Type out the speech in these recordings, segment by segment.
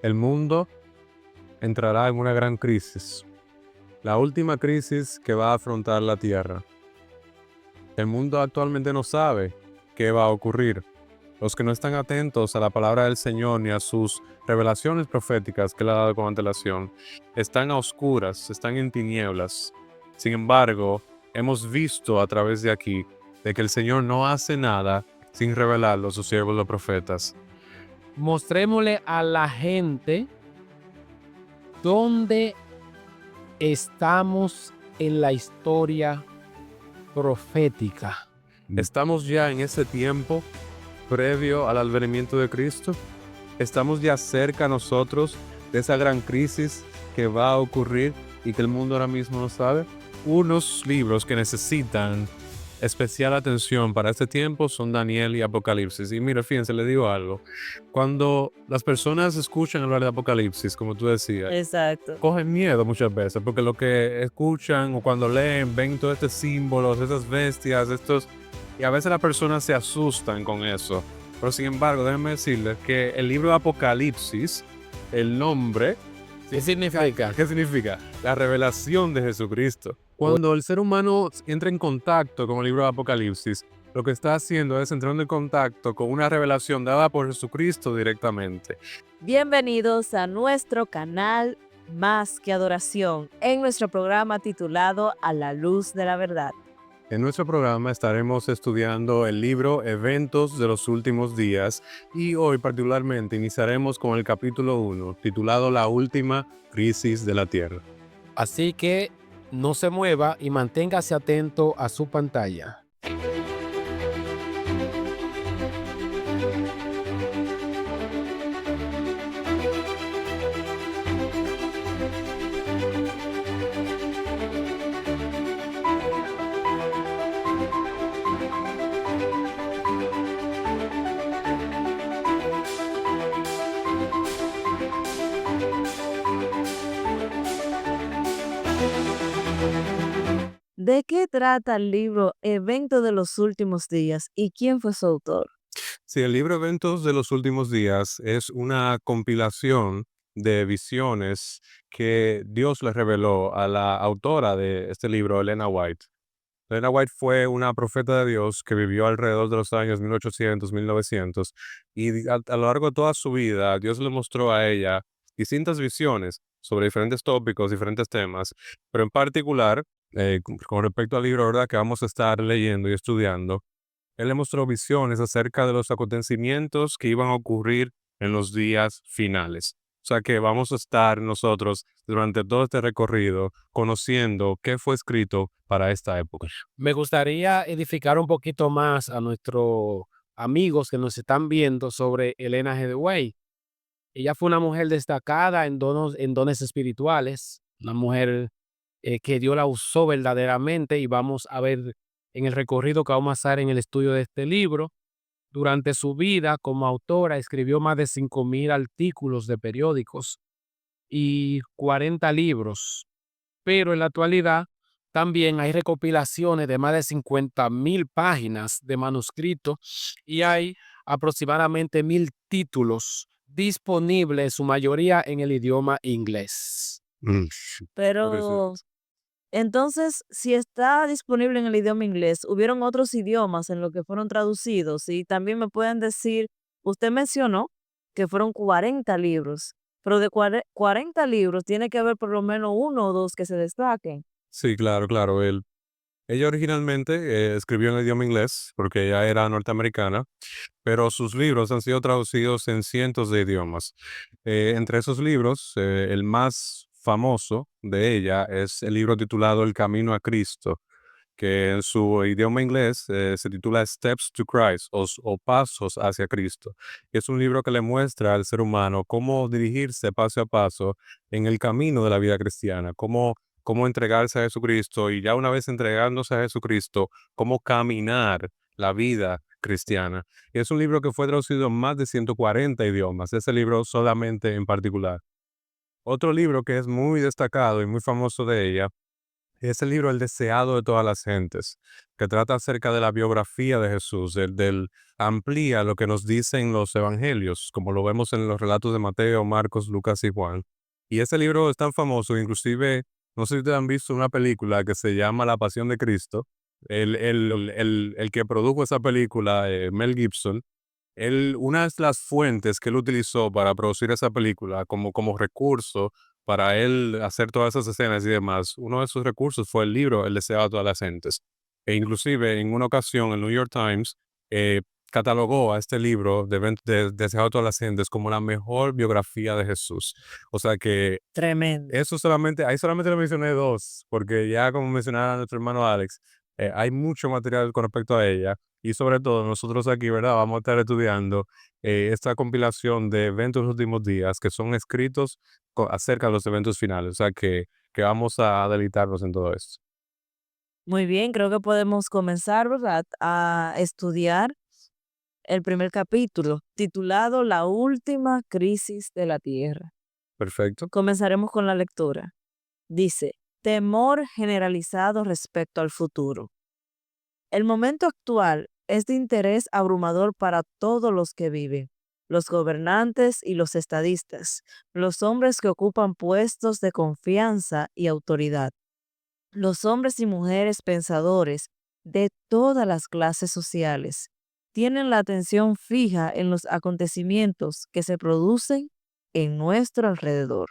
El mundo entrará en una gran crisis, la última crisis que va a afrontar la Tierra. El mundo actualmente no sabe qué va a ocurrir. Los que no están atentos a la palabra del Señor ni a sus revelaciones proféticas que Él ha dado con antelación, están a oscuras, están en tinieblas. Sin embargo, hemos visto a través de aquí de que el Señor no hace nada sin revelarlo a sus siervos los profetas. Mostrémosle a la gente dónde estamos en la historia profética. Estamos ya en ese tiempo previo al advenimiento de Cristo. Estamos ya cerca nosotros de esa gran crisis que va a ocurrir y que el mundo ahora mismo no sabe. Unos libros que necesitan especial atención para este tiempo son Daniel y Apocalipsis. Y mira, fíjense, le digo algo. Cuando las personas escuchan hablar de Apocalipsis, como tú decías, Exacto. cogen miedo muchas veces, porque lo que escuchan o cuando leen, ven todos estos símbolos, esas bestias, y a veces las personas se asustan con eso. Pero sin embargo, déjenme decirles que el libro de Apocalipsis, el nombre, ¿Qué significa? ¿qué significa? La revelación de Jesucristo. Cuando el ser humano entra en contacto con el libro de Apocalipsis, lo que está haciendo es entrando en contacto con una revelación dada por Jesucristo directamente. Bienvenidos a nuestro canal Más que Adoración, en nuestro programa titulado A la Luz de la Verdad. En nuestro programa estaremos estudiando el libro Eventos de los Últimos Días y hoy particularmente iniciaremos con el capítulo 1, titulado La Última Crisis de la Tierra. Así que no se mueva y manténgase atento a su pantalla. ¿De qué trata el libro Evento de los Últimos Días y quién fue su autor? Sí, el libro Eventos de los Últimos Días es una compilación de visiones que Dios le reveló a la autora de este libro, Elena White. Elena White fue una profeta de Dios que vivió alrededor de los años 1800, 1900, y a lo largo de toda su vida, Dios le mostró a ella distintas visiones sobre diferentes tópicos, diferentes temas, pero en particular, con respecto al libro, ¿verdad?, que vamos a estar leyendo y estudiando, él le mostró visiones acerca de los acontecimientos que iban a ocurrir en los días finales. O sea que vamos a estar nosotros durante todo este recorrido conociendo qué fue escrito para esta época. Me gustaría edificar un poquito más a nuestros amigos que nos están viendo sobre Elena G. de White. Ella fue una mujer destacada en dones espirituales, una mujer que Dios la usó verdaderamente y vamos a ver en el recorrido que vamos a hacer en el estudio de este libro. Durante su vida como autora escribió más de 5,000 artículos de periódicos y 40 libros, pero en la actualidad también hay recopilaciones de más de 50,000 páginas de manuscrito y hay aproximadamente 1,000 títulos disponibles, su mayoría en el idioma inglés. Mm, curiosidad. Pero entonces, si está disponible en el idioma inglés, ¿hubieron otros idiomas en los que fueron traducidos? Y también me pueden decir, usted mencionó que fueron 40 libros, pero de 40 libros tiene que haber por lo menos uno o dos que se destaquen. Sí, claro, claro. Ella originalmente escribió en el idioma inglés porque ella era norteamericana, pero sus libros han sido traducidos en cientos de idiomas. Entre esos libros, el más famoso de ella es el libro titulado El Camino a Cristo, que en su idioma inglés se titula Steps to Christ o Pasos hacia Cristo. Es un libro que le muestra al ser humano cómo dirigirse paso a paso en el camino de la vida cristiana, cómo entregarse a Jesucristo y ya una vez entregándose a Jesucristo, cómo caminar la vida cristiana. Y es un libro que fue traducido en más de 140 idiomas, ese libro solamente en particular. Otro libro que es muy destacado y muy famoso de ella Es el libro El deseado de todas las gentes, que trata acerca de la biografía de Jesús, amplía lo que nos dicen los evangelios, como lo vemos en los relatos de Mateo, Marcos, Lucas y Juan. Y ese libro es tan famoso, inclusive, no sé si ustedes han visto una película que se llama La Pasión de Cristo. El que produjo esa película, Mel Gibson, una de las fuentes que él utilizó para producir esa película como recurso para él hacer todas esas escenas y demás, uno de sus recursos fue el libro El deseado de todas las gentes. E inclusive en una ocasión el New York Times eh, catalogó a este libro de Deseado de todas las gentes como la mejor biografía de Jesús. O sea que Tremendo. ahí solamente le mencioné dos, porque ya como mencionaba nuestro hermano Alex, hay mucho material con respecto a ella. Y sobre todo nosotros aquí, ¿verdad? Vamos a estar estudiando esta compilación de eventos de los últimos días que son escritos acerca de los eventos finales. O sea que vamos a deleitarnos en todo esto. Muy bien, creo que podemos comenzar, ¿verdad?, a estudiar el primer capítulo, titulado La última crisis de la Tierra. Perfecto. Comenzaremos con la lectura. Dice, temor generalizado respecto al futuro. El momento actual es de interés abrumador para todos los que viven, los gobernantes y los estadistas, los hombres que ocupan puestos de confianza y autoridad, los hombres y mujeres pensadores de todas las clases sociales. Tienen la atención fija en los acontecimientos que se producen en nuestro alrededor.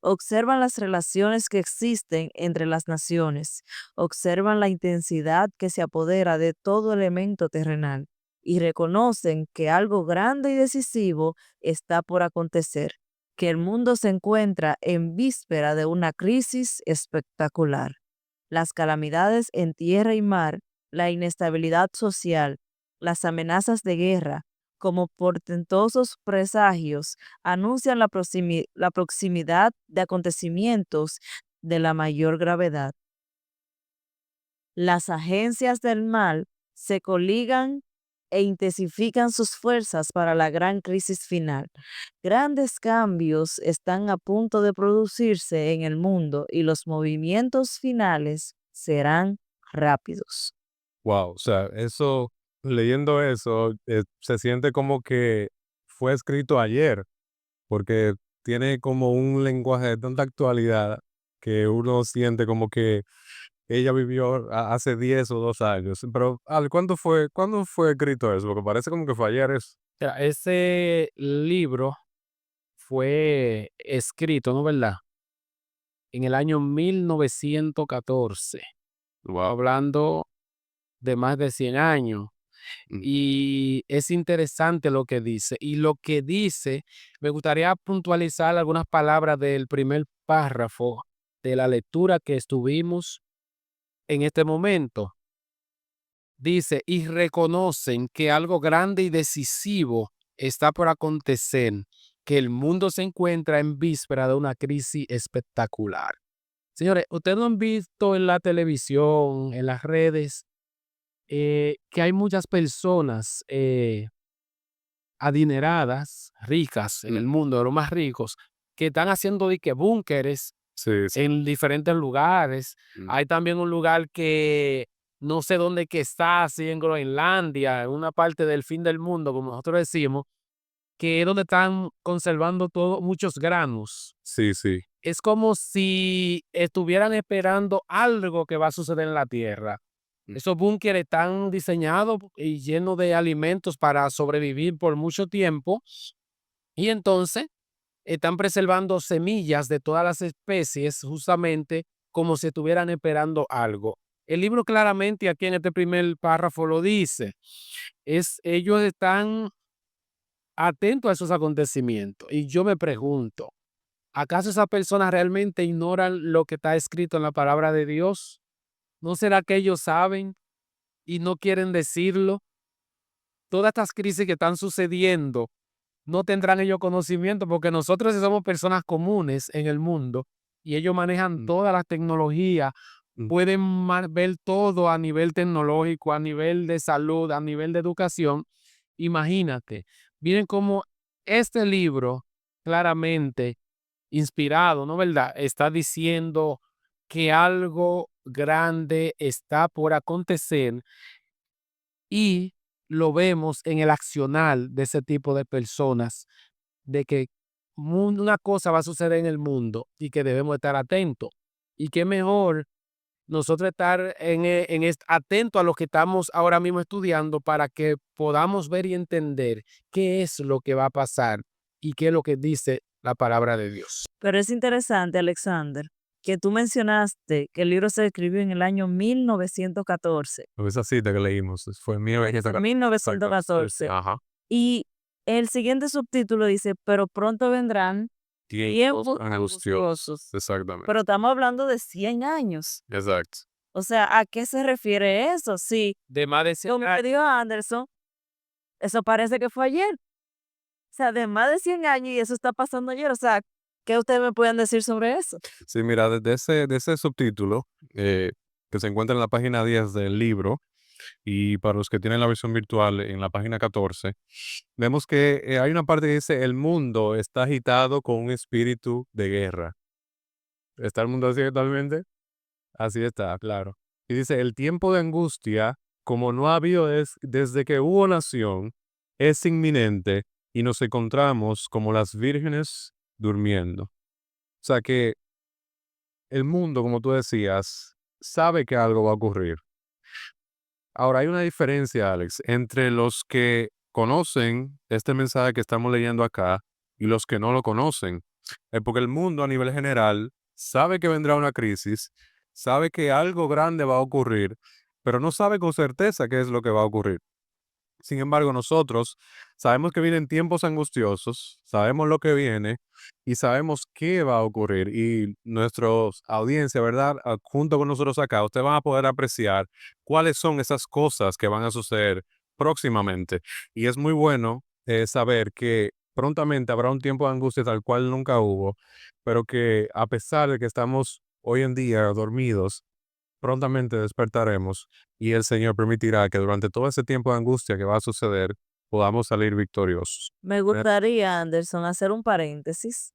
Observan las relaciones que existen entre las naciones, observan la intensidad que se apodera de todo elemento terrenal y reconocen que algo grande y decisivo está por acontecer, que el mundo se encuentra en víspera de una crisis espectacular. Las calamidades en tierra y mar, la inestabilidad social, las amenazas de guerra, como portentosos presagios, anuncian la proximidad de acontecimientos de la mayor gravedad. Las agencias del mal se coligan e intensifican sus fuerzas para la gran crisis final. Grandes cambios están a punto de producirse en el mundo y los movimientos finales serán rápidos. Wow, o sea, leyendo eso, se siente como que fue escrito ayer, porque tiene como un lenguaje de tanta actualidad que uno siente como que ella vivió hace 10 o 2 años. Pero, Ale, cuándo fue escrito eso? Porque parece como que fue ayer eso. Mira, ese libro fue escrito, ¿no verdad? En el año 1914, Wow. hablando de más de 100 años. Mm. Y es interesante lo que dice. Y lo que dice, me gustaría puntualizar algunas palabras del primer párrafo de la lectura que estuvimos en este momento. Dice, y reconocen que algo grande y decisivo está por acontecer, que el mundo se encuentra en víspera de una crisis espectacular. Señores, ustedes no han visto en la televisión, en las redes, que hay muchas personas adineradas, ricas en Mm. el mundo, de los más ricos, que están haciendo dique búnkeres Sí, sí. en diferentes lugares. Mm. Hay también un lugar que no sé dónde que está, así en Groenlandia, en una parte del fin del mundo, como nosotros decimos, que es donde están conservando todo, muchos granos. Sí, sí. Es como si estuvieran esperando algo que va a suceder en la Tierra. Mm. Esos búnkeres están diseñados y llenos de alimentos para sobrevivir por mucho tiempo. Y entonces están preservando semillas de todas las especies justamente como si estuvieran esperando algo. El libro claramente aquí en este primer párrafo lo dice. Ellos están atentos a esos acontecimientos. Y yo me pregunto, ¿acaso esas personas realmente ignoran lo que está escrito en la palabra de Dios? ¿No será que ellos saben y no quieren decirlo? Todas estas crisis que están sucediendo, no tendrán ellos conocimiento porque nosotros sí somos personas comunes en el mundo y ellos manejan Mm. toda la tecnología, Mm. pueden ver todo a nivel tecnológico, a nivel de salud, a nivel de educación. Imagínate, miren cómo este libro claramente inspirado, ¿no verdad? Está diciendo que algo grande está por acontecer y lo vemos en el accionar de ese tipo de personas, de que una cosa va a suceder en el mundo y que debemos estar atentos. Y qué mejor nosotros estar atentos a lo que estamos ahora mismo estudiando para que podamos ver y entender qué es lo que va a pasar y qué es lo que dice la palabra de Dios. Pero es interesante, Alexander, que tú mencionaste que el libro se escribió en el año 1914. Esa cita que leímos fue en 1914. 1914. Ajá. Y el siguiente subtítulo dice, pero pronto vendrán tiempos angustiosos. Exactamente. Pero estamos hablando de 100 años. Exacto. O sea, ¿a qué se refiere eso? Sí, De más de 100 como años. dijo Anderson, eso parece que fue ayer. O sea, de más de 100 años y eso está pasando ayer. O sea, ¿qué ustedes me pueden decir sobre eso? Sí, mira, de ese subtítulo que se encuentra en la página 10 del libro y para los que tienen la versión virtual en la página 14, vemos que hay una parte que dice, el mundo está agitado con un espíritu de guerra. ¿Está el mundo así actualmente? Así está, claro. Y dice, el tiempo de angustia, como no ha habido desde que hubo nación, es inminente y nos encontramos como las vírgenes durmiendo. O sea que el mundo, como tú decías, sabe que algo va a ocurrir. Ahora, hay una diferencia, Alex, entre los que conocen este mensaje que estamos leyendo acá y los que no lo conocen. Porque el mundo a nivel general sabe que vendrá una crisis, sabe que algo grande va a ocurrir, pero no sabe con certeza qué es lo que va a ocurrir. Sin embargo, nosotros sabemos que vienen tiempos angustiosos, sabemos lo que viene y sabemos qué va a ocurrir. Y nuestra audiencia, ¿verdad? Junto con nosotros acá, ustedes van a poder apreciar cuáles son esas cosas que van a suceder próximamente. Y es muy bueno saber que prontamente habrá un tiempo de angustia tal cual nunca hubo, pero que a pesar de que estamos hoy en día dormidos, prontamente despertaremos y el Señor permitirá que durante todo ese tiempo de angustia que va a suceder, podamos salir victoriosos. Me gustaría, Anderson, hacer un paréntesis.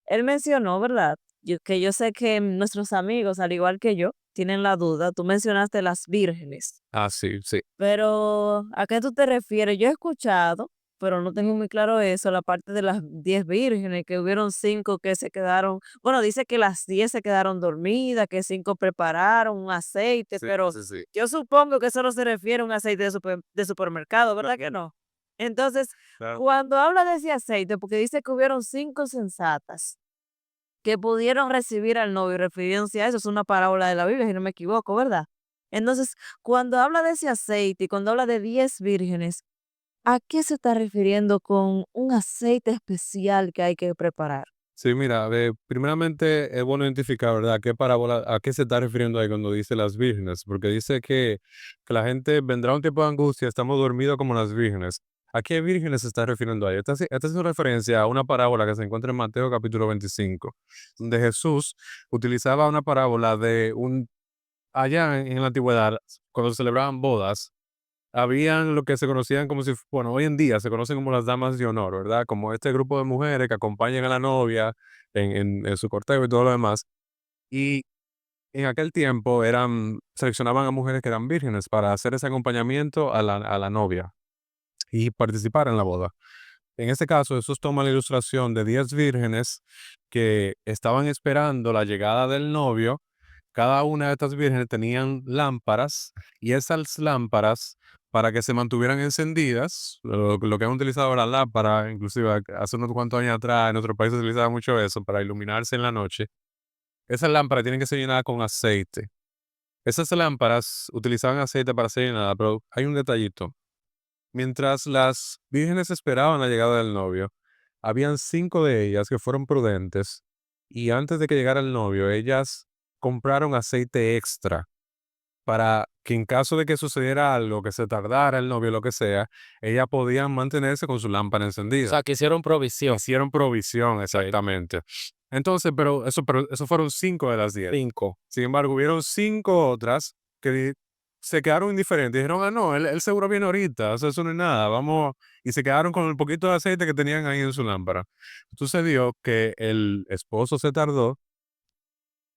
Él mencionó, ¿verdad? Que yo sé que nuestros amigos, al igual que yo, tienen la duda. Tú mencionaste las vírgenes. Ah, sí, sí. Pero, ¿a qué tú te refieres? Yo he escuchado, pero no tengo muy claro eso, la parte de las 10 vírgenes, que hubieron 5 que se quedaron, bueno, dice que las 10 se quedaron dormidas, que 5 prepararon un aceite, pero Sí. yo supongo que eso no se refiere a un aceite de supermercado, ¿verdad que no? Entonces, Claro. cuando habla de ese aceite, porque dice que hubieron 5 sensatas que pudieron recibir al novio, refiriéndose a eso, es una parábola de la Biblia, si no me equivoco, ¿verdad? Entonces, cuando habla de ese aceite y cuando habla de 10 vírgenes, ¿a qué se está refiriendo con un aceite especial que hay que preparar? Sí, mira, primeramente es bueno identificar, ¿verdad? ¿Qué parábola, a qué se está refiriendo ahí cuando dice las vírgenes? Porque dice que la gente vendrá un tiempo de angustia, estamos dormidos como las vírgenes. ¿A qué vírgenes se está refiriendo ahí? Esta es una referencia a una parábola que se encuentra en Mateo capítulo 25, donde Jesús utilizaba una parábola allá en la antigüedad, cuando se celebraban bodas, habían lo que se conocían como si, bueno, hoy en día se conocen como las damas de honor, ¿verdad? Como este grupo de mujeres que acompañan a la novia en su cortejo y todo lo demás. Y en aquel tiempo seleccionaban a mujeres que eran vírgenes para hacer ese acompañamiento a la novia y participar en la boda. En este caso, Jesús toma la ilustración de 10 vírgenes que estaban esperando la llegada del novio. Cada una de estas vírgenes tenían lámparas y esas lámparas, para que se mantuvieran encendidas, lo que han utilizado ahora lámparas, inclusive hace unos cuantos años atrás en nuestro país se utilizaba mucho eso para iluminarse en la noche. Esas lámparas tienen que ser llenadas con aceite. Esas lámparas utilizaban aceite para ser llenadas, pero hay un detallito. Mientras las vírgenes esperaban la llegada del novio, habían 5 de ellas que fueron prudentes y antes de que llegara el novio, ellas compraron aceite extra para que en caso de que sucediera algo, que se tardara el novio, lo que sea, ellas podían mantenerse con su lámpara O encendida. sea, que hicieron provisión. Hicieron provisión, exactamente. Entonces, pero eso fueron 5 de las 10. 5. Sin embargo, hubieron 5 otras que se quedaron indiferentes. Dijeron, ah, no, él seguro viene ahorita, o sea, eso no es nada, vamos. Y se quedaron con el poquito de aceite que tenían ahí en su lámpara. Sucedió que el esposo se tardó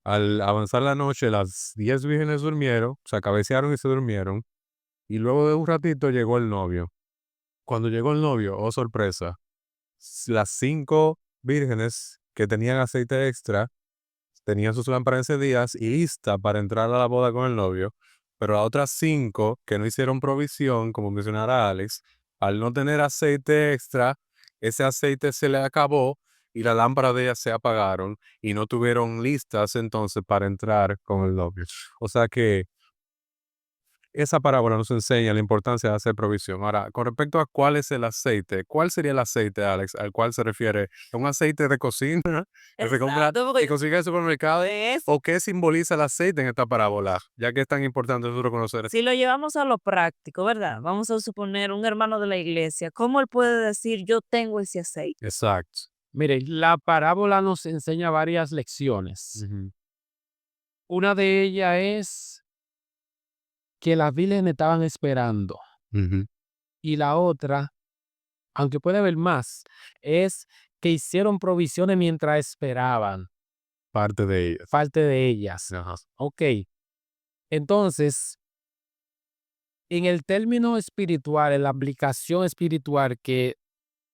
Al avanzar la noche, las 10 vírgenes durmieron, o sea, cabecearon y se durmieron, y luego de un ratito llegó el novio. Cuando llegó el novio, oh sorpresa, las 5 vírgenes que tenían aceite extra tenían sus lámparas encendidas y listas para entrar a la boda con el novio, pero las otras 5 que no hicieron provisión, como mencionara Alex, al no tener aceite extra, ese aceite se le acabó y las lámparas de ellas se apagaron y no tuvieron listas entonces para entrar con el novio. O sea que esa parábola nos enseña la importancia de hacer provisión. Ahora, con respecto a cuál es el aceite, ¿cuál sería el aceite, Alex, al cual se refiere? ¿Un aceite de cocina que se compra, Exacto, que porque consigue en el supermercado? es ¿O qué simboliza el aceite en esta parábola? Ya que es tan importante nosotros conocer. si lo llevamos a lo práctico, ¿verdad? Vamos a suponer un hermano de la iglesia, ¿cómo él puede decir yo tengo ese aceite? Exacto. Mire, la parábola nos enseña varias lecciones. Ujú, Una de ellas es que las vírgenes estaban esperando. ujú. Y la otra, aunque puede haber más, es que hicieron provisiones mientras esperaban, Parte de ellas. parte de ellas. Ajá. Ok, entonces, en el término espiritual, en la aplicación espiritual que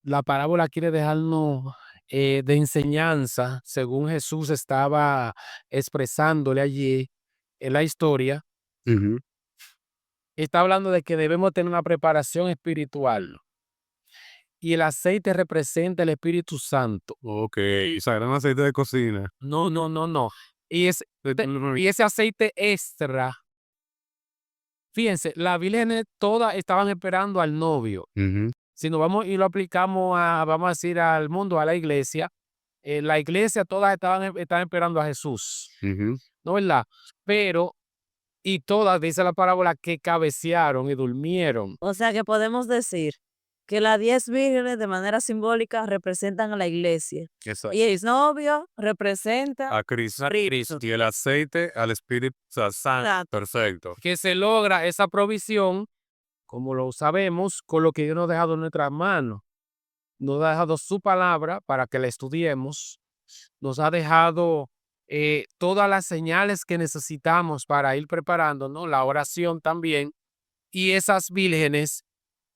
la parábola quiere dejarnos de enseñanza, según Jesús estaba expresándole allí en la historia, Ujú. está hablando de que debemos tener una preparación espiritual y el aceite representa el Espíritu Santo. Ok, o sea, era un aceite de cocina. No, no, no, no. Y, y ese aceite extra, fíjense, las vírgenes todas estaban esperando al novio. Ujú, Si nos vamos y lo aplicamos a, vamos a decir, al mundo, a la iglesia todas estaban esperando a Jesús, ujú. ¿no verdad? Pero, y todas, dice la parábola, que cabecearon y durmieron. O sea que podemos decir que las 10 vírgenes de manera simbólica representan a la iglesia. Exacto. Y el novio representa A Cristo. a Cristo. Y el aceite al Espíritu Santo. Exacto. Perfecto. Que se logra esa provisión, como lo sabemos, con lo que Dios nos ha dejado en nuestras manos. Nos ha dejado su palabra para que la estudiemos. Nos ha dejado todas las señales que necesitamos para ir preparándonos, la oración también. Y esas vírgenes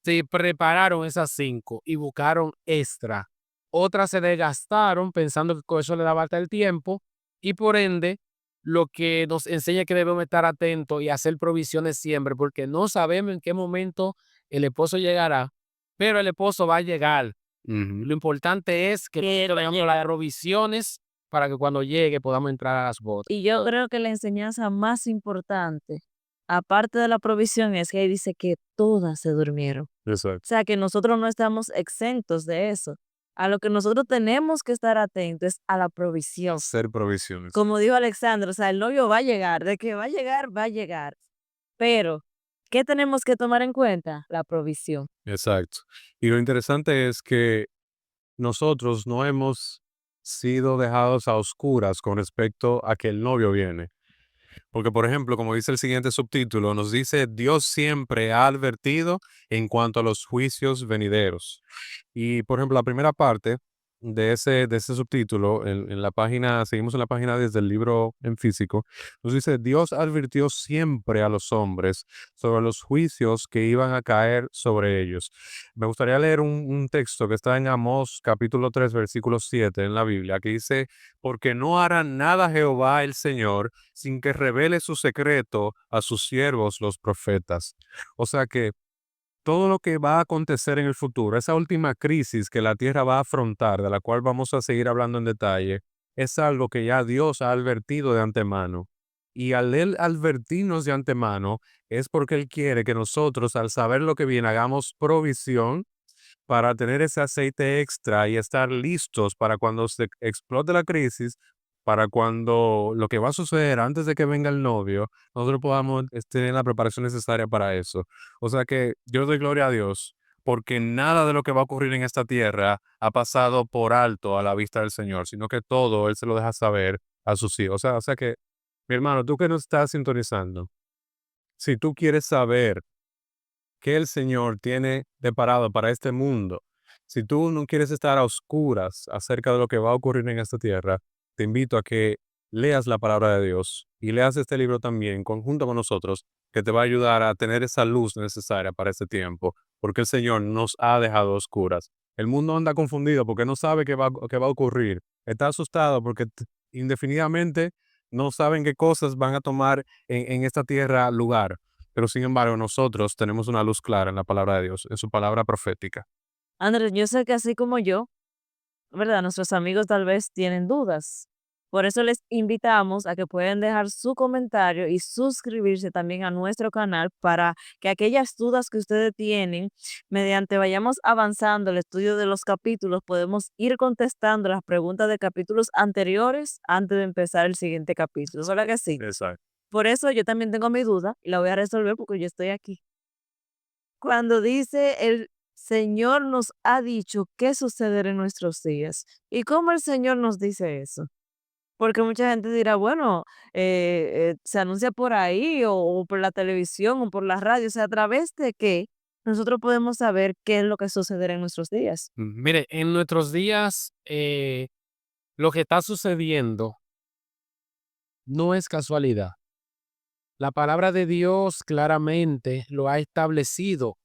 se prepararon esas 5 y buscaron extra. Otras se desgastaron pensando que con eso le daba hasta el tiempo y por ende lo que nos enseña que debemos estar atentos y hacer provisiones siempre porque no sabemos en qué momento el esposo llegará, pero el esposo va a llegar. Ujú. Lo importante es que tengamos las provisiones para que cuando llegue podamos entrar a las bodas. Y yo creo que la enseñanza más importante, aparte de la provisión, es que ahí dice que todas se durmieron. O Exacto. sea que nosotros no estamos exentos de eso. A lo que nosotros tenemos que estar atentos es a la provisión. Hacer provisiones. Como dijo Alexandra, o sea, el novio va a llegar, de que va a llegar, va a llegar. Pero, ¿qué tenemos que tomar en cuenta? La provisión. Exacto. Y lo interesante es que nosotros no hemos sido dejados a oscuras con respecto a que el novio viene. Porque, por ejemplo, como dice el siguiente subtítulo, nos dice, Dios siempre ha advertido en cuanto a los juicios venideros. Y, por ejemplo, la primera parte de ese subtítulo, en la página, seguimos en la página desde el libro en físico, nos dice, Dios advirtió siempre a los hombres sobre los juicios que iban a caer sobre ellos. Me gustaría leer un texto que está en Amós capítulo 3, versículo 7 en la Biblia, que dice, porque no hará nada Jehová el Señor sin que revele su secreto a sus siervos los profetas. O sea que todo lo que va a acontecer en el futuro, esa última crisis que la tierra va a afrontar, de la cual vamos a seguir hablando en detalle, es algo que ya Dios ha advertido de antemano. Y al Él advertirnos de antemano, es porque Él quiere que nosotros, al saber lo que viene, hagamos provisión para tener ese aceite extra y estar listos para cuando se explote la crisis, para cuando lo que va a suceder antes de que venga el novio, nosotros podamos tener la preparación necesaria para eso. O sea que yo doy gloria a Dios, porque nada de lo que va a ocurrir en esta tierra ha pasado por alto a la vista del Señor, sino que todo Él se lo deja saber a sus hijos. O sea que, mi hermano, tú que nos estás sintonizando, si tú quieres saber que el Señor tiene preparado para este mundo. Si tú no quieres estar a oscuras acerca de lo que va a ocurrir en esta tierra, te invito a que leas la palabra de Dios y leas este libro también conjunto con nosotros, que te va a ayudar a tener esa luz necesaria para este tiempo, porque el Señor nos ha dejado oscuras. El mundo anda confundido porque no sabe qué va a ocurrir. Está asustado porque indefinidamente no saben qué cosas van a tomar en esta tierra lugar. Pero sin embargo, nosotros tenemos una luz clara en la palabra de Dios, en su palabra profética. Andrés, yo sé que así como yo, ¿verdad? Nuestros amigos tal vez tienen dudas. Por eso les invitamos a que pueden dejar su comentario y suscribirse también a nuestro canal para que aquellas dudas que ustedes tienen, mediante vayamos avanzando el estudio de los capítulos, podemos ir contestando las preguntas de capítulos anteriores antes de empezar el siguiente capítulo. ¿Verdad que sí? Exacto. Por eso yo también tengo mi duda y la voy a resolver porque yo estoy aquí. Cuando dice el Señor nos ha dicho qué sucederá en nuestros días. ¿Y cómo el Señor nos dice eso? Porque mucha gente dirá, bueno, se anuncia por ahí o por la televisión o por la radio. O sea, ¿a través de qué nosotros podemos saber qué es lo que sucederá en nuestros días? Mire, en nuestros días, lo que está sucediendo no es casualidad. La palabra de Dios claramente lo ha establecido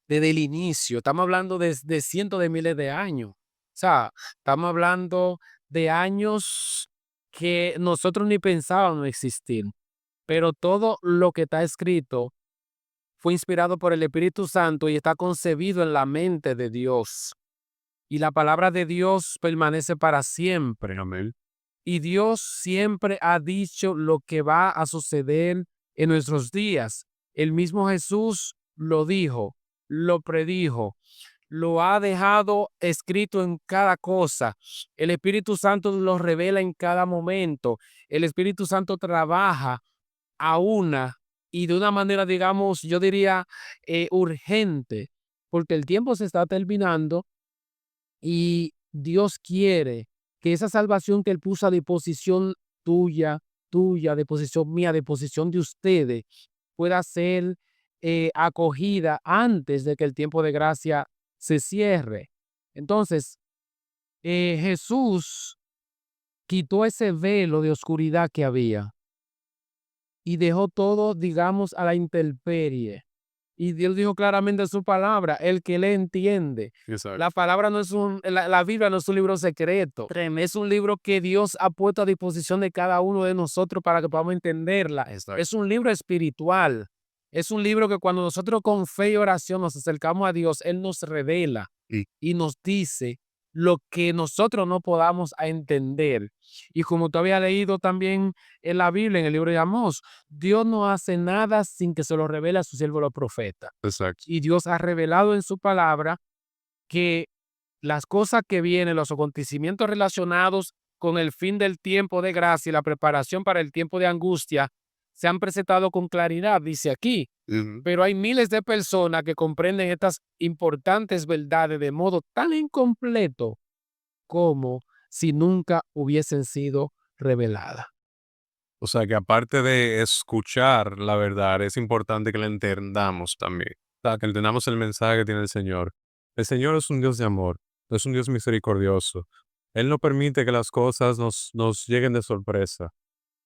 desde el inicio. Estamos hablando de cientos de miles de años. O sea, estamos hablando de años que nosotros ni pensábamos existir. Pero todo lo que está escrito fue inspirado por el Espíritu Santo y está concebido en la mente de Dios. Y la palabra de Dios permanece para siempre. Amén. Y Dios siempre ha dicho lo que va a suceder en nuestros días. El mismo Jesús lo dijo, lo predijo, lo ha dejado escrito en cada cosa. El Espíritu Santo lo revela en cada momento. El Espíritu Santo trabaja a una y de una manera, digamos, yo diría urgente, porque el tiempo se está terminando y Dios quiere que esa salvación que Él puso a disposición tuya, a disposición mía, a disposición de ustedes, pueda ser acogida antes de que el tiempo de gracia se cierre. Entonces, Jesús quitó ese velo de oscuridad que había y dejó todo, digamos, a la intemperie. Y Dios dijo claramente en su palabra, el que le entiende. Exacto. La palabra no es la Biblia no es un libro secreto. Es un libro que Dios ha puesto a disposición de cada uno de nosotros para que podamos entenderla. Exacto. Es un libro espiritual. Es un libro que cuando nosotros con fe y oración nos acercamos a Dios, Él nos revela Y y nos dice lo que nosotros no podamos entender. Y como tú habías leído también en la Biblia, en el libro de Amós, Dios no hace nada sin que se lo revele a su siervo los profetas. exacto. Y Dios ha revelado en su palabra que las cosas que vienen, los acontecimientos relacionados con el fin del tiempo de gracia y la preparación para el tiempo de angustia se han presentado con claridad, dice aquí. Ujú. Pero hay miles de personas que comprenden estas importantes verdades de modo tan incompleto como si nunca hubiesen sido reveladas. O sea que aparte de escuchar la verdad, es importante que la entendamos también. O sea, que entendamos el mensaje que tiene el Señor. El Señor es un Dios de amor, es un Dios misericordioso. Él no permite que las cosas nos lleguen de sorpresa.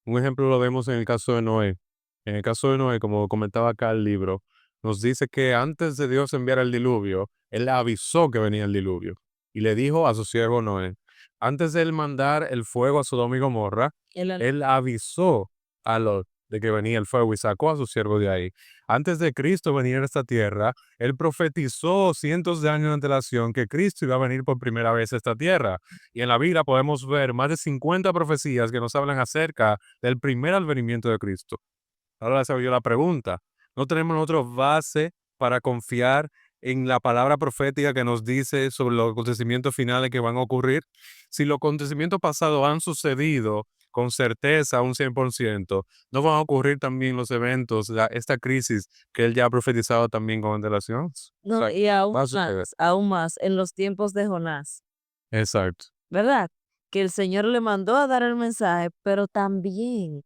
Un ejemplo lo vemos en el caso de Noé. En el caso de Noé, como comentaba acá el libro, nos dice que antes de Dios enviar el diluvio, Él le avisó que venía el diluvio y le dijo a su siervo Noé, antes de él mandar el fuego a Sodoma y Gomorra, Él avisó a Lot de que venía el fuego y sacó a su siervo de ahí. Antes de Cristo venir a esta tierra, Él profetizó cientos de años de antelación que Cristo iba a venir por primera vez a esta tierra. Y en la Biblia podemos ver más de 50 profecías que nos hablan acerca del primer advenimiento de Cristo. Ahora se yo la pregunta, ¿no tenemos nosotros base para confiar en la palabra profética que nos dice sobre los acontecimientos finales que van a ocurrir? Si los acontecimientos pasados han sucedido con certeza un 100%, ¿no van a ocurrir también los eventos, esta crisis que él ya ha profetizado también con antelación? O No, sea, y va a suceder. aún más, en los tiempos de Jonás, Exacto, ¿verdad? Que el Señor le mandó a dar el mensaje, pero también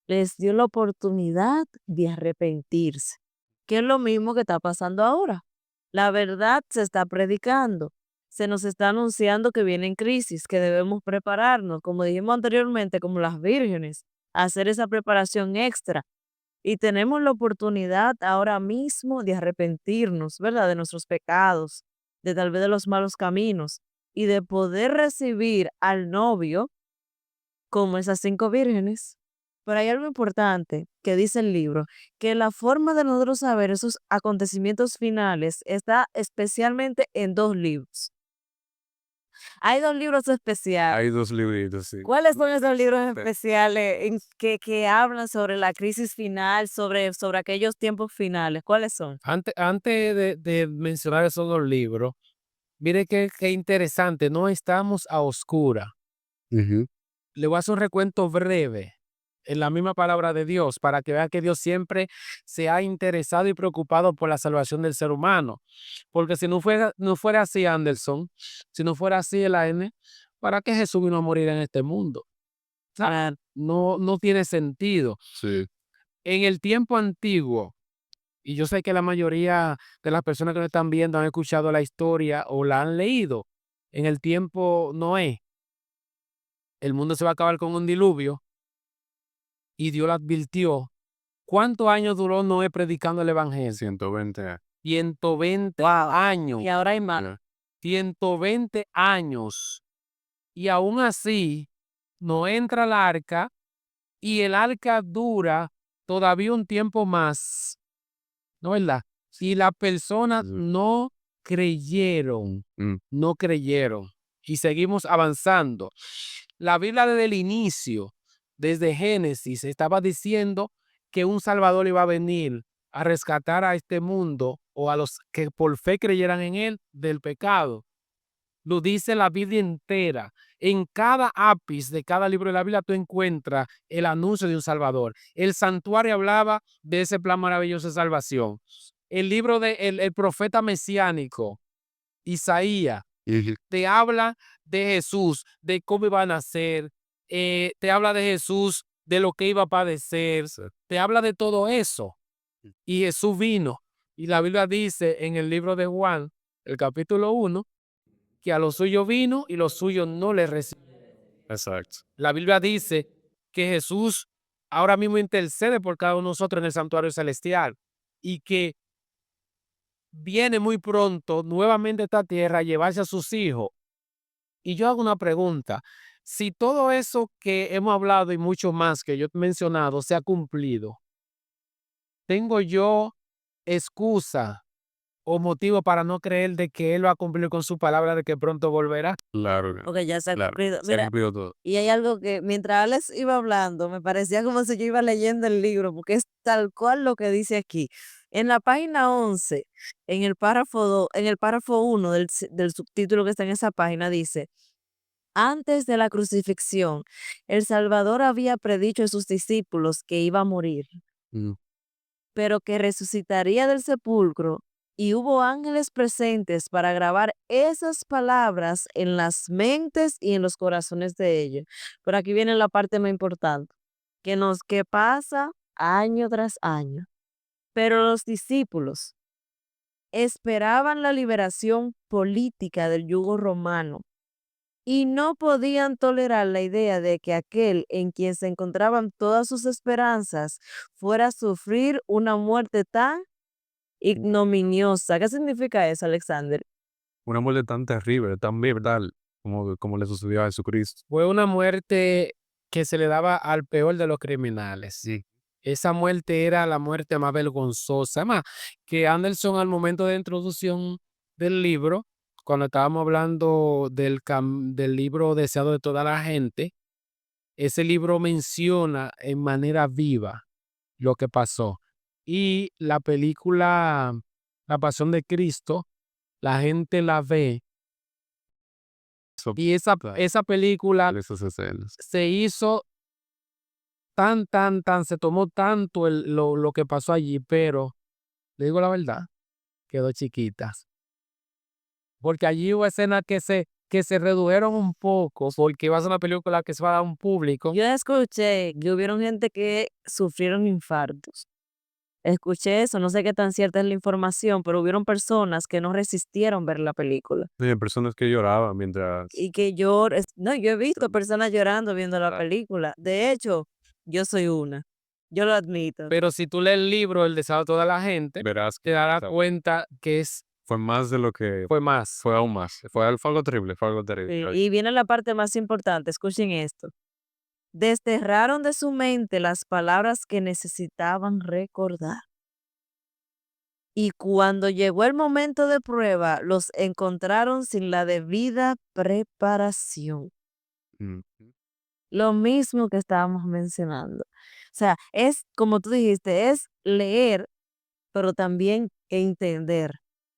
les dio la oportunidad de arrepentirse, que es lo mismo que está pasando ahora. La verdad se está predicando, se nos está anunciando que vienen crisis, que debemos prepararnos, como dijimos anteriormente, como las vírgenes, hacer esa preparación extra. Y tenemos la oportunidad ahora mismo de arrepentirnos, ¿verdad? De nuestros pecados, de tal vez de los malos caminos y de poder recibir al novio como esas 5 vírgenes. Pero hay algo importante que dice el libro, que la forma de nosotros saber esos acontecimientos finales está especialmente en 2 libros. Hay 2 libros especiales. Hay 2 libritos, sí. ¿Cuáles son esos libros Pe especiales que hablan sobre la crisis final, sobre aquellos tiempos finales? ¿Cuáles son? Antes de mencionar esos 2 libros, mire qué interesante, no estamos a oscuras. Ujú. Le voy a hacer un recuento breve en la misma palabra de Dios para que vea que Dios siempre se ha interesado y preocupado por la salvación del ser humano. Porque si no fuera así, Anderson, si no fuera así, Elaine, ¿para qué Jesús vino a morir en este mundo? O sea, Claro. no tiene sentido. Sí. En el tiempo antiguo, y yo sé que la mayoría de las personas que nos están viendo han escuchado la historia o la han leído, en el tiempo Noé, el mundo se va a acabar con un diluvio y Dios lo advirtió. ¿Cuántos años duró Noé predicando el evangelio? 120 años. 120 Wow. años. Y ahora hay más. Ya. 120 años. Y aún así, no entra al arca y el arca dura todavía un tiempo más. ¿No es verdad? Y las personas Ujú. no creyeron. Mm. No creyeron. Y seguimos avanzando. La Biblia desde el inicio, desde Génesis, estaba diciendo que un Salvador iba a venir a rescatar a este mundo o a los que por fe creyeran en él del pecado. Lo dice la Biblia entera. En cada ápice de cada libro de la Biblia tú encuentras el anuncio de un Salvador. El santuario hablaba de ese plan maravilloso de salvación. El libro el profeta mesiánico, Isaías, Ujú. te habla de Jesús, de cómo iba a nacer, te habla de Jesús, de lo que iba a padecer, Sí. te habla de todo eso. Y Jesús vino. Y la Biblia dice en el libro de Juan, el capítulo 1, que a los suyos vino y los suyos no le recibieron. Exacto. La Biblia dice que Jesús ahora mismo intercede por cada uno de nosotros en el santuario celestial y que viene muy pronto nuevamente a esta tierra a llevarse a sus hijos. Y yo hago una pregunta. Si todo eso que hemos hablado y mucho más que yo he mencionado se ha cumplido, ¿tengo yo excusa o motivo para no creer de que Él va a cumplir con su palabra de que pronto volverá? Claro, Porque ya se ha claro. cumplido. Se ha Mira, cumplido todo. y hay algo que mientras Alex iba hablando, me parecía como si yo iba leyendo el libro, porque es tal cual lo que dice aquí. En la página 11, en el párrafo 1 del subtítulo que está en esa página, dice: antes de la crucifixión, el Salvador había predicho a sus discípulos que iba a morir, Mm. pero que resucitaría del sepulcro, y hubo ángeles presentes para grabar esas palabras en las mentes y en los corazones de ellos. Pero aquí viene la parte más importante, que pasa año tras año. Pero los discípulos esperaban la liberación política del yugo romano y no podían tolerar la idea de que aquel en quien se encontraban todas sus esperanzas fuera a sufrir una muerte tan ignominiosa. ¿Qué significa eso, Alexander? Una muerte tan terrible, tan brutal, como le sucedió a Jesucristo. Fue una muerte que se le daba al peor de los criminales. Sí. Esa muerte era la muerte más vergonzosa. Además, que Anderson al momento de introducción del libro, cuando estábamos hablando del libro Deseado de toda la gente, ese libro menciona en manera viva lo que pasó. Y la película La Pasión de Cristo, la gente la ve Eso y esa película esas escenas. se hizo se tomó tanto lo que pasó allí, pero le digo la verdad, quedó chiquita. Porque allí hubo escenas que se redujeron un poco, porque iba a ser una película que se va a dar a un público. Yo escuché que hubieron gente que sufrieron infartos. Escuché eso, no sé qué tan cierta es la información, pero hubieron personas que no resistieron ver la película. Hay personas que lloraban mientras Y que no, yo he visto personas llorando viendo la película. De hecho, yo soy una. Yo lo admito. Pero si tú lees el libro El deseado de toda la gente, verás te que darás cuenta que fue más de lo que fue más. fue aún más. Fue algo terrible, fue algo terrible. Sí, y viene la parte más importante, escuchen esto. Desterraron de su mente las palabras que necesitaban recordar. Y cuando llegó el momento de prueba, los encontraron sin la debida preparación. Mm. Lo mismo que estábamos mencionando. O sea, es como tú dijiste, es leer, pero también entender.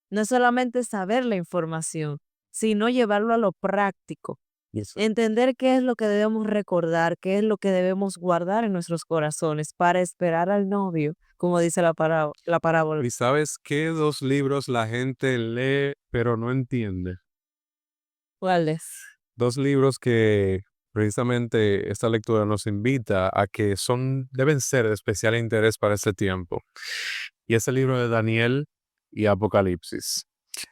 No es solamente saber la información, sino llevarlo a lo práctico. Entender qué es lo que debemos recordar, qué es lo que debemos guardar en nuestros corazones para esperar al novio, como dice la parábola. ¿Y sabes qué 2 libros la gente lee, pero no entiende? ¿Cuál es? 2 libros que precisamente esta lectura nos invita a que deben ser de especial interés para este tiempo. Y es el libro de Daniel y Apocalipsis.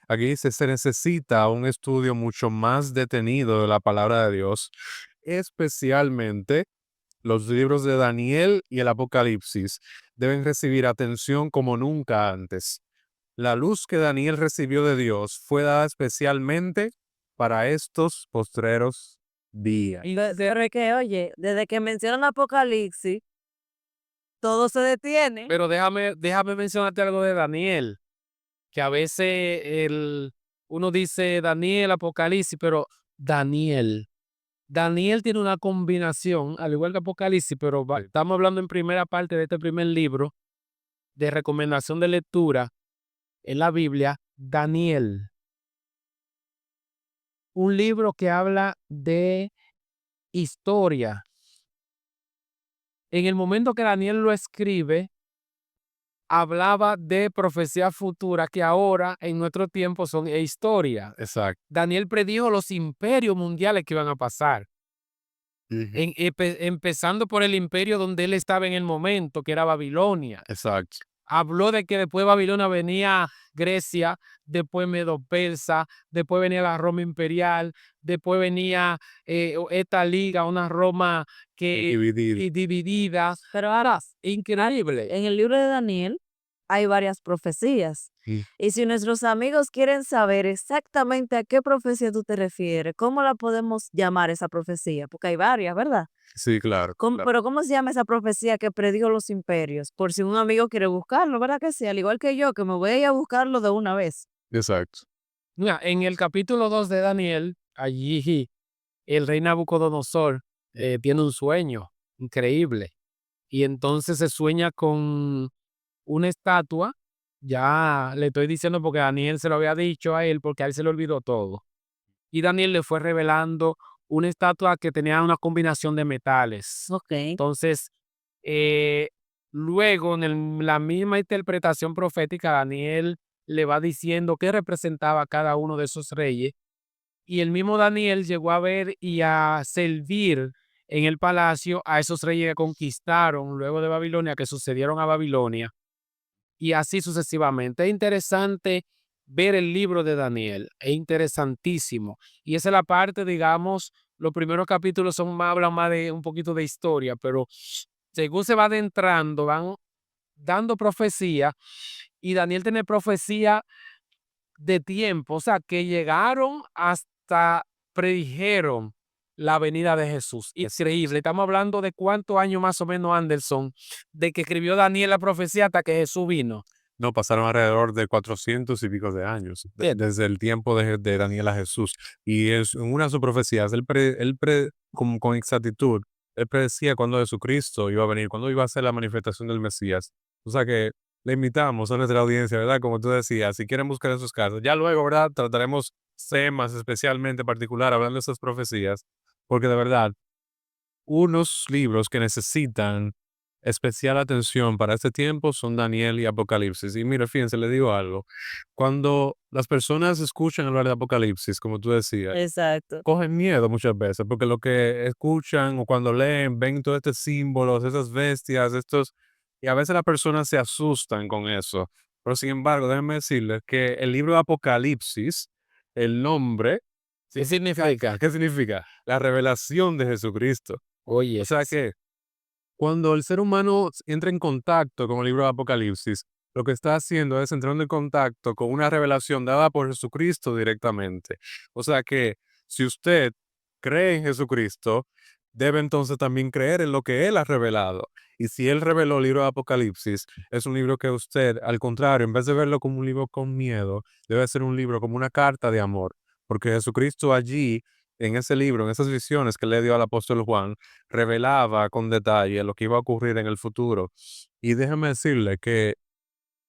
Aquí dice, se necesita un estudio mucho más detenido de la palabra de Dios, especialmente los libros de Daniel y el Apocalipsis deben recibir atención como nunca antes. La luz que Daniel recibió de Dios fue dada especialmente para estos postreros días. Pero es que, oye, desde que mencionan Apocalipsis, todo se detiene. Pero déjame mencionarte algo de Daniel, que a veces uno dice Daniel, Apocalipsis, pero Daniel. Daniel tiene una combinación, al igual que Apocalipsis, pero Sí. estamos hablando en primera parte de este primer libro de recomendación de lectura en la Biblia, Daniel. Un libro que habla de historia. En el momento que Daniel lo escribe, hablaba de profecía futura que ahora en nuestro tiempo son historia. Exacto. Daniel predijo los imperios mundiales que iban a pasar. Empezando por el imperio donde él estaba en el momento, que era Babilonia. Exacto. Habló de que después de Babilonia venía Grecia, después Medo-Persa, después venía la Roma imperial, después venía esta liga, una Roma dividida. Pero ahora, Increíble. en el libro de Daniel hay varias profecías. Sí. Y si nuestros amigos quieren saber exactamente a qué profecía tú te refieres, ¿cómo la podemos llamar esa profecía? Porque hay varias, ¿verdad? Sí, claro. Claro. Pero ¿cómo se llama esa profecía que predijo los imperios? Por si un amigo quiere buscarlo, ¿verdad que sí? Al igual que yo, que me voy a ir a buscarlo de una vez. Exacto. Mira, en el capítulo 2 de Daniel, allí el rey Nabucodonosor tiene un sueño increíble. Y entonces se sueña con una estatua. Ya le estoy diciendo porque Daniel se lo había dicho a él, porque a él se le olvidó todo. Y Daniel le fue revelando una estatua que tenía una combinación de metales. Ok. Entonces, eh, luego la misma interpretación profética, Daniel le va diciendo qué representaba cada uno de esos reyes. Y el mismo Daniel llegó a ver y a servir en el palacio a esos reyes que conquistaron luego de Babilonia, que sucedieron a Babilonia, y así sucesivamente. Es interesante ver el libro de Daniel, es interesantísimo. Y esa es la parte, digamos, los primeros capítulos hablan más de un poquito de historia, pero según se va adentrando, van dando profecía, y Daniel tiene profecía de tiempo, o sea, que llegaron hasta predijeron la venida de Jesús. Increíble. Estamos hablando de cuántos años más o menos, Anderson, de que escribió Daniel la profecía hasta que Jesús vino. No, pasaron alrededor de 400 y pico de años, Bien. desde el tiempo de Daniel a Jesús. Y en una de sus profecías, con exactitud, él predecía cuándo Jesucristo iba a venir, cuándo iba a ser la manifestación del Mesías. O sea que le invitamos a nuestra audiencia, ¿verdad? Como tú decías, si quieren buscar en sus casas. Ya luego, ¿verdad? Trataremos temas especialmente particular hablando de esas profecías, porque de verdad, unos libros que necesitan especial atención para este tiempo son Daniel y Apocalipsis. Y mira, fíjense, le digo algo. Cuando las personas escuchan hablar de Apocalipsis, como tú decías, Exacto. cogen miedo muchas veces, porque lo que escuchan o cuando leen, ven todos estos símbolos, esas bestias, estos Y a veces las personas se asustan con eso. Pero sin embargo, déjenme decirles que el libro de Apocalipsis, el nombre, ¿Qué significa? ¿qué significa? La revelación de Jesucristo. Oye, O sea que cuando el ser humano entra en contacto con el libro de Apocalipsis, lo que está haciendo es entrando en contacto con una revelación dada por Jesucristo directamente. O sea que si usted cree en Jesucristo, debe entonces también creer en lo que Él ha revelado. Y si Él reveló el libro de Apocalipsis, es un libro que usted, al contrario, en vez de verlo como un libro con miedo, debe ser un libro como una carta de amor. Porque Jesucristo allí, en ese libro, en esas visiones que le dio al apóstol Juan, revelaba con detalle lo que iba a ocurrir en el futuro. Y déjeme decirle que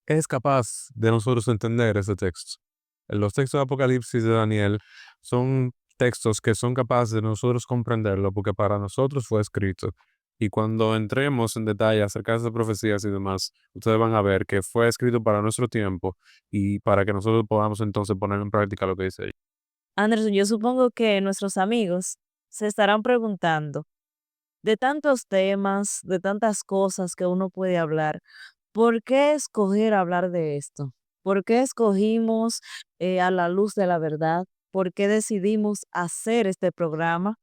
es capaz de nosotros entender ese texto. Los textos de Apocalipsis de Daniel son textos que son capaces de nosotros comprenderlo porque para nosotros fue escrito. Y cuando entremos en detalle acerca de esas profecías y demás, ustedes van a ver que fue escrito para nuestro tiempo y para que nosotros podamos entonces poner en práctica lo que dice ahí. Anderson, yo supongo que nuestros amigos se estarán preguntando, de tantos temas, de tantas cosas que uno puede hablar, ¿por qué escoger hablar de esto? ¿Por qué escogimos a la luz de la verdad? ¿Por qué decidimos hacer este programa?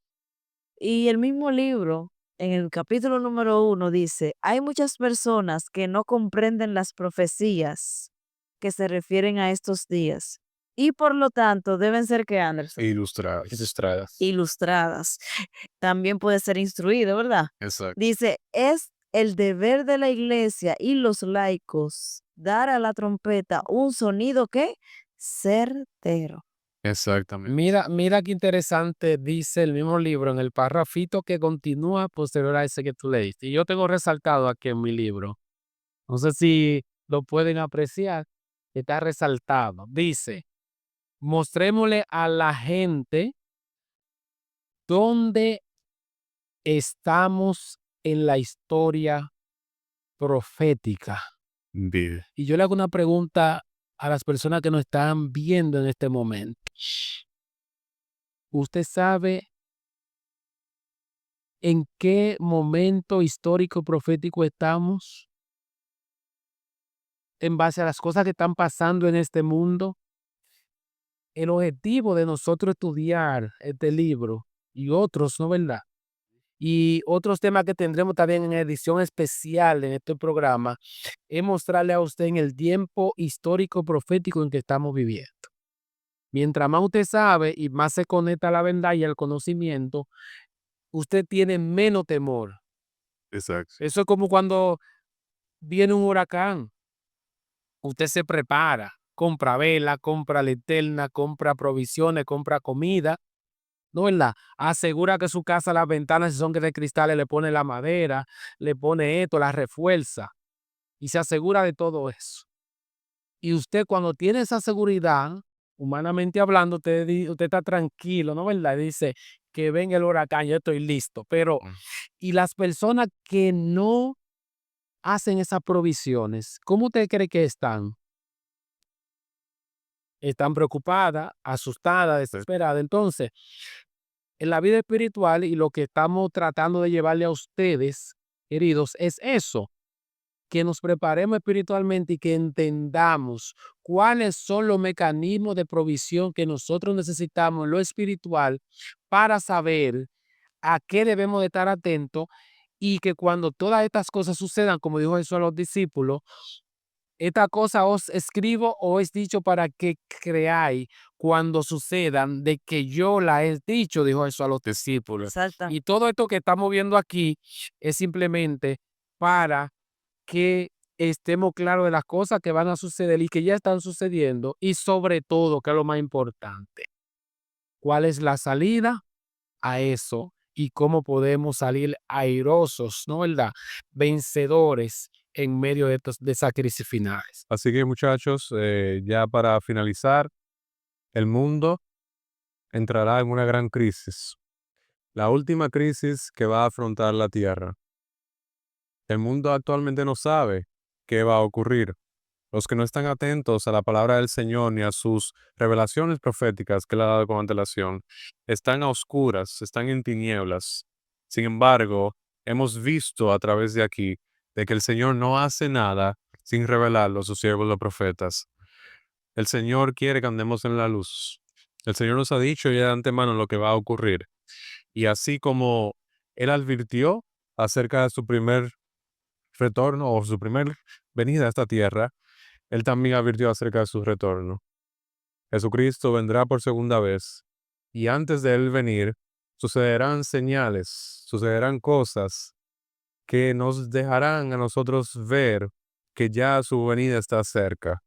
Y el mismo libro, en el capítulo número 1, dice, hay muchas personas que no comprenden las profecías que se refieren a estos días y por lo tanto deben ser que Anderson Ilustradas. ilustradas. ilustradas. También puede ser instruido, ¿verdad? Exacto. Dice, es el deber de la iglesia y los laicos dar a la trompeta un sonido que certero. Exactamente. Mira qué interesante dice el mismo libro en el párrafito que continúa posterior a ese que tú leíste. Y yo tengo resaltado aquí en mi libro. No sé si lo pueden apreciar. Está resaltado. Dice, mostrémosle a la gente dónde estamos en la historia profética. Bien. Y yo le hago una pregunta a las personas que nos están viendo en este momento. ¿Usted sabe en qué momento histórico profético estamos en base a las cosas que están pasando en este mundo? El objetivo de nosotros estudiar este libro y otros, ¿no verdad? Y otros temas que tendremos también en edición especial en este programa es mostrarle a usted en el tiempo histórico profético en que estamos viviendo. Mientras más usted sabe y más se conecta a la verdad y al conocimiento, usted tiene menos temor. Exacto. Eso es como cuando viene un huracán. Usted se prepara, compra vela, compra linterna, compra provisiones, compra comida, ¿no verdad? Asegura que su casa, las ventanas, si son de cristales, le pone la madera, le pone esto, la refuerza y se asegura de todo eso. Y usted cuando tiene esa seguridad, humanamente hablando, usted está tranquilo, ¿no verdad? Dice que venga el huracán, yo estoy listo. Pero, y las personas que no hacen esas provisiones, ¿cómo usted cree que están? Están preocupadas, asustadas, desesperadas. Entonces, en la vida espiritual y lo que estamos tratando de llevarle a ustedes, queridos, es eso, que nos preparemos espiritualmente y que entendamos cuáles son los mecanismos de provisión que nosotros necesitamos en lo espiritual para saber a qué debemos de estar atentos y que cuando todas estas cosas sucedan, como dijo Jesús a los discípulos, esta cosa os escribo o es dicho para que creáis cuando sucedan de que yo la he dicho, dijo Jesús a los discípulos. Exacta. Y todo esto que estamos viendo aquí es simplemente para que estemos claros de las cosas que van a suceder y que ya están sucediendo y sobre todo, que es lo más importante, cuál es la salida a eso y cómo podemos salir airosos, ¿no verdad? Vencedores en medio de esas crisis finales. Así que muchachos, ya para finalizar, el mundo entrará en una gran crisis, la última crisis que va a afrontar la Tierra. El mundo actualmente no sabe qué va a ocurrir. Los que no están atentos a la palabra del Señor ni a sus revelaciones proféticas que Él ha dado con antelación, están a oscuras, están en tinieblas. Sin embargo, hemos visto a través de aquí de que el Señor no hace nada sin revelarlo a sus siervos los profetas. El Señor quiere que andemos en la luz. El Señor nos ha dicho ya de antemano lo que va a ocurrir. Y así como Él advirtió acerca de su primer retorno o su primer venida a esta tierra, Él también advirtió acerca de su retorno. Jesucristo vendrá por segunda vez y antes de Él venir sucederán señales, sucederán cosas que nos dejarán a nosotros ver que ya su venida está cerca.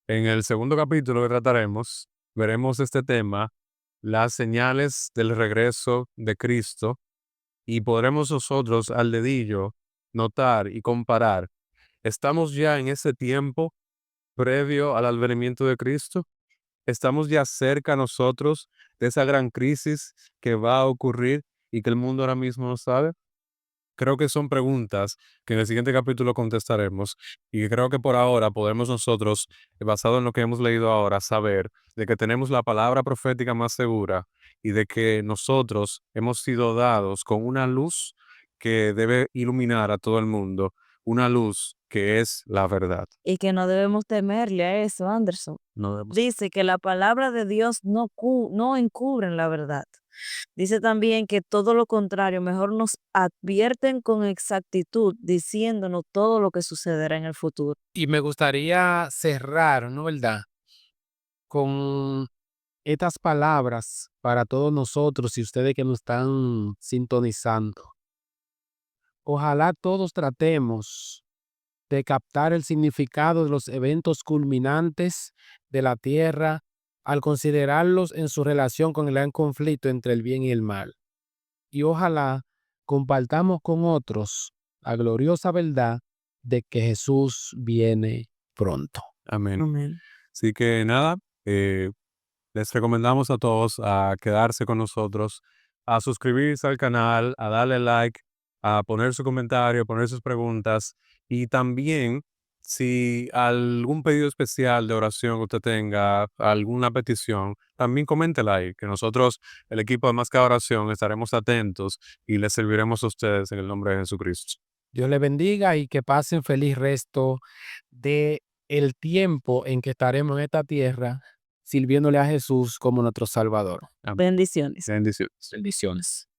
En el segundo capítulo que trataremos, veremos este tema, las señales del regreso de Cristo, y podremos nosotros al dedillo notar y comparar. ¿Estamos ya en ese tiempo previo al advenimiento de Cristo? ¿Estamos ya cerca nosotros de esa gran crisis que va a ocurrir y que el mundo ahora mismo no sabe? Creo que son preguntas que en el siguiente capítulo contestaremos y que creo que por ahora podemos nosotros, basado en lo que hemos leído ahora, saber de que tenemos la palabra profética más segura y de que nosotros hemos sido dados con una luz que debe iluminar a todo el mundo, una luz que es la verdad. Y que no debemos temerle a eso, Anderson. No debemos- Dice que la palabra de Dios no encubren la verdad. Dice también que todo lo contrario, mejor nos advierten con exactitud, diciéndonos todo lo que sucederá en el futuro. Y me gustaría cerrar, ¿no verdad? Con estas palabras para todos nosotros y ustedes que nos están sintonizando. Ojalá todos tratemos de captar el significado de los eventos culminantes de la tierra al considerarlos en su relación con el gran conflicto entre el bien y el mal. Y ojalá compartamos con otros la gloriosa verdad de que Jesús viene pronto. Amén. Amén. Así que nada, les recomendamos a todos a quedarse con nosotros, a suscribirse al canal, a darle like, a poner su comentario, poner sus preguntas y también si algún pedido especial de oración que usted tenga, alguna petición, también coméntela ahí, que nosotros, el equipo de Más que Oración, estaremos atentos y les serviremos a ustedes en el nombre de Jesucristo. Dios les bendiga y que pasen feliz resto de el tiempo en que estaremos en esta tierra sirviéndole a Jesús como nuestro Salvador. Bendiciones. Bendiciones. Bendiciones.